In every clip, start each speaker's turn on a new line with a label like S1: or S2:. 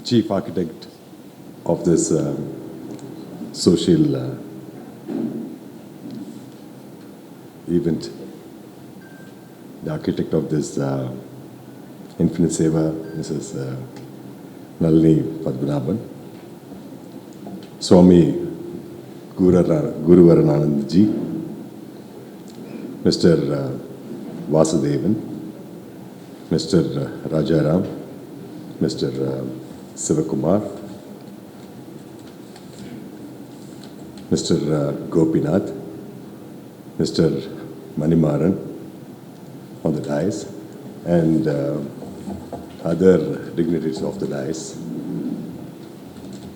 S1: chief architect of this social event, the architect of this Infinite Seva, Mrs. Nalini Padmanabhan, Swami Guruvarananand Ji, Mr. Vasudevan, Mr. Rajaram, Mr. Sivakumar, Mr. Gopinath, Mr. Manimaran on the dais, and other dignitaries of the dais.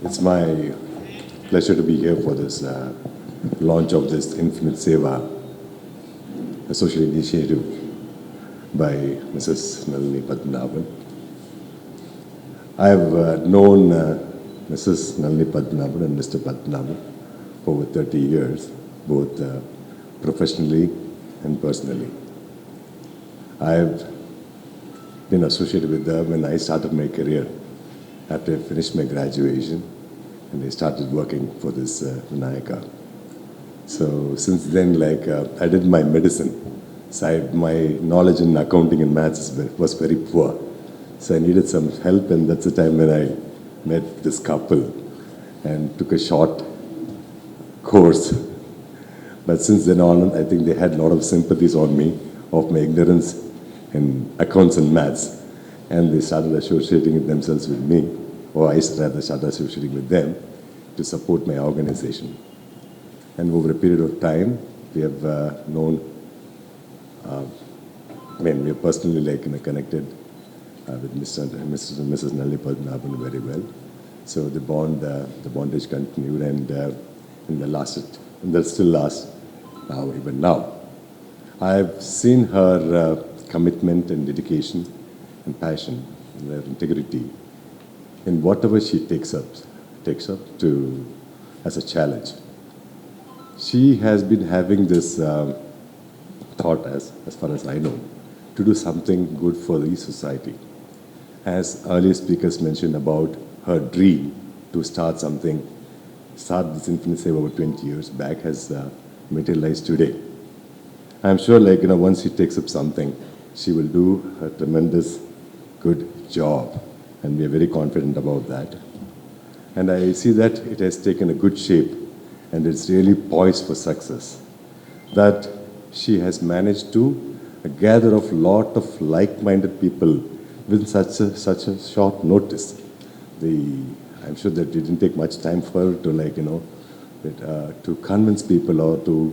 S1: It's my pleasure to be here for this launch of this Infinite Seva, a social initiative by Mrs. Nalini Padmanabhan. I have known Mrs. Nalini Padmanabhan and Mr. Padmanabhan for over 30 years, both professionally and personally. I have been associated with them when I started my career after I finished my graduation, and I started working for this Vinayaka. So since then, I did my medicine. So my knowledge in accounting and maths was very poor. So I needed some help, and that's the time when I met this couple and took a short course. But since then on, I think they had a lot of sympathies on me of my ignorance in accounts and maths, and they started associating themselves with me, or I rather started associating with them to support my organization. And over a period of time, we have known, we are personally connected with Mr. and Mrs. Nalini Padmanabhan very well. So the bondage continued, and that still lasts now, even now. I've seen her commitment and dedication and passion and her integrity in whatever she takes up to as a challenge. She has been having this thought, as far as I know, to do something good for the society. As earlier speakers mentioned about her dream to start this Infinite Seva over 20 years back, has materialized today. I'm sure once she takes up something, she will do a tremendous good job, and we are very confident about that. And I see that it has taken a good shape, and it's really poised for success. That she has managed to gather a lot of like-minded people with such a short notice. I'm sure that it didn't take much time for her to to convince people or to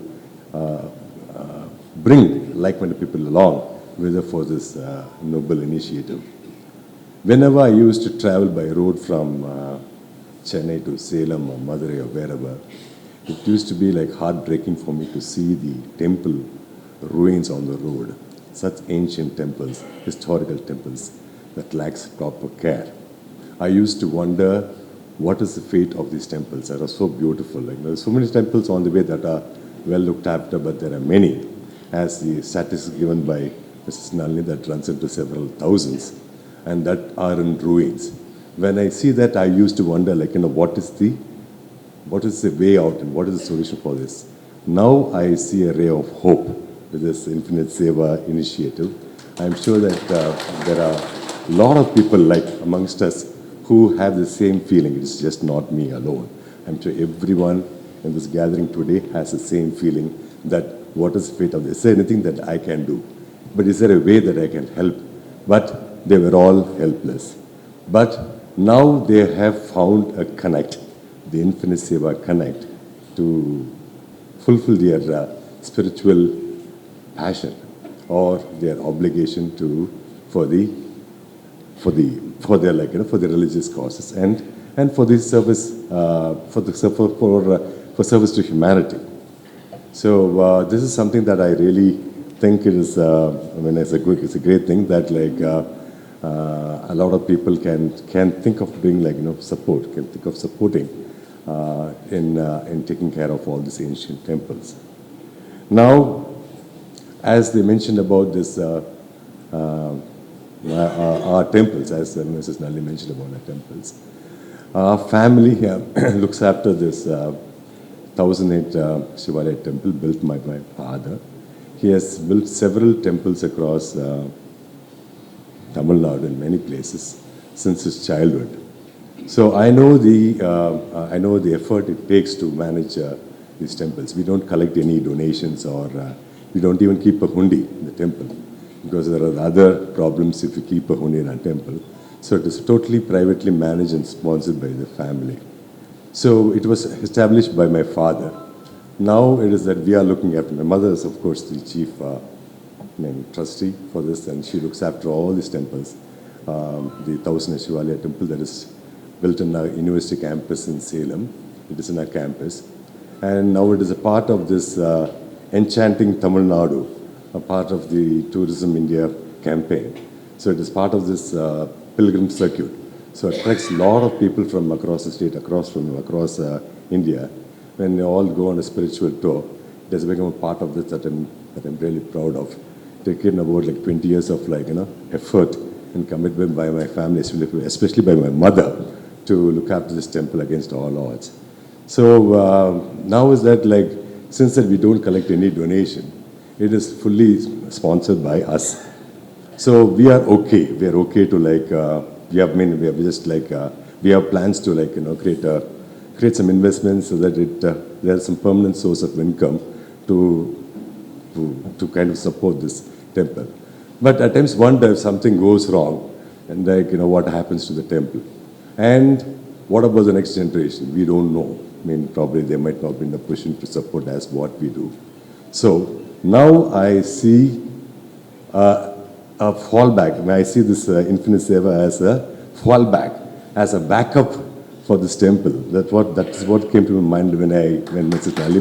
S1: bring like-minded people along with her for this noble initiative. Whenever I used to travel by road from Chennai to Salem or Madurai or wherever, it used to be heartbreaking for me to see the temple ruins on the road. Such ancient temples, historical temples that lacks proper care. I used to wonder what is the fate of these temples that are so beautiful. There are so many temples on the way that are well looked after, but there are many, as the statistics given by Mrs. Nalini, that runs into several thousands, and that are in ruins. When I see that, I used to wonder, what is the way out and what is the solution for this? Now I see a ray of hope with this Infinite Seva initiative. I'm sure that there are a lot of people amongst us who have the same feeling. It's just not me alone. I'm sure everyone in this gathering today has the same feeling that what is the fate of this? Is there anything that I can do? But is there a way that I can help? But they were all helpless. But now they have found a connect, the Infinite Seva connect, to fulfill their spiritual passion or their obligation for their religious causes and for the service for service to humanity. So this is something that I really think it's a great thing that a lot of people can think of doing can think of supporting in taking care of all these ancient temples. Now, as they mentioned about this our temples, as Mrs. Nalli mentioned about our temples. Our family looks after this 1008 Shivalaya temple built by my father. He has built several temples across Tamil Nadu in many places since his childhood. So I know the effort it takes to manage these temples. We don't collect any donations, or we don't even keep a hundi in the temple, because there are other problems if you keep a hundi in a temple. So it is totally privately managed and sponsored by the family. So it was established by my father. Now it is that we are looking after. My mother is, of course, the chief trustee for this, and she looks after all these temples. The 1000 Shivalaya temple that is built in our university campus in Salem. It is in our campus. And now it is a part of this Enchanting Tamil Nadu, a part of the Tourism India campaign. So it is part of this pilgrim circuit. So it attracts a lot of people from across the state, across India. When they all go on a spiritual tour, it has become a part of this that I'm really proud of. Taken about like 20 years of effort and commitment by my family, especially by my mother, to look after this temple against all odds. So now is that since that we don't collect any donation, it is fully sponsored by us. So we are okay. We are okay to we have plans to create some investments so that there's some permanent source of income to kind of support this temple. But at times wonder if something goes wrong, and what happens to the temple. And what about the next generation? We don't know. I mean, probably they might not be in a position to support as what we do. So now I see a fallback. I see this Infinite Seva as a fallback, as a backup for this temple. That is what came to my mind when Mrs. Nalli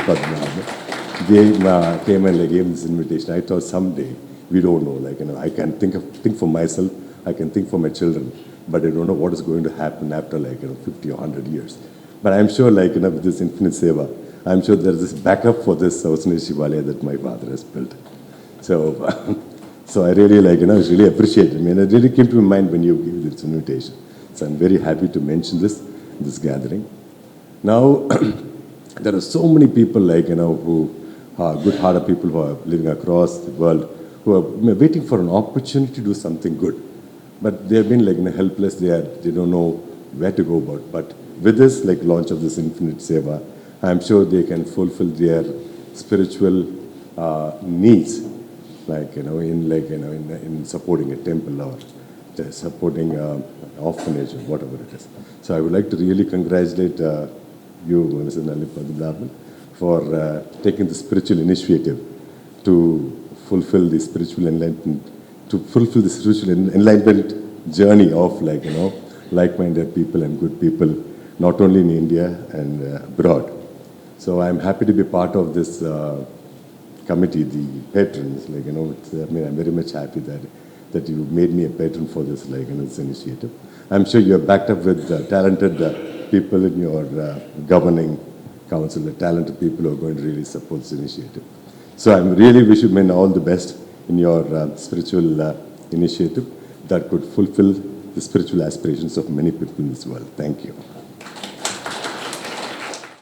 S1: came and gave this invitation. I thought someday, we don't know. I can think for myself. I can think for my children, but I don't know what is going to happen after 50 or 100 years. But I'm sure with this Infinite Seva, I'm sure there's this backup for this Sausana Shivalaya that my father has built. So, so I really really appreciate it. I mean, it really came to my mind when you gave this invitation. So I'm very happy to mention this gathering. Now, there are so many people who are good-hearted people who are living across the world, who are waiting for an opportunity to do something good. But they have been helpless. They don't know where to go about. But with this launch of this Infinite Seva, I'm sure they can fulfill their spiritual needs, in supporting a temple or supporting an orphanage or whatever it is. So I would like to really congratulate you, Mr. Nalli, for taking the spiritual initiative to fulfill the spiritual enlightenment, journey of like-minded people and good people, not only in India and abroad. So I'm happy to be part of this committee, the patrons. I'm very much happy that you made me a patron for this this initiative. I'm sure you're backed up with talented people in your governing council, talented people who are going to really support this initiative. So I really wish you men all the best in your spiritual initiative that could fulfill the spiritual aspirations of many people in this world. Thank you.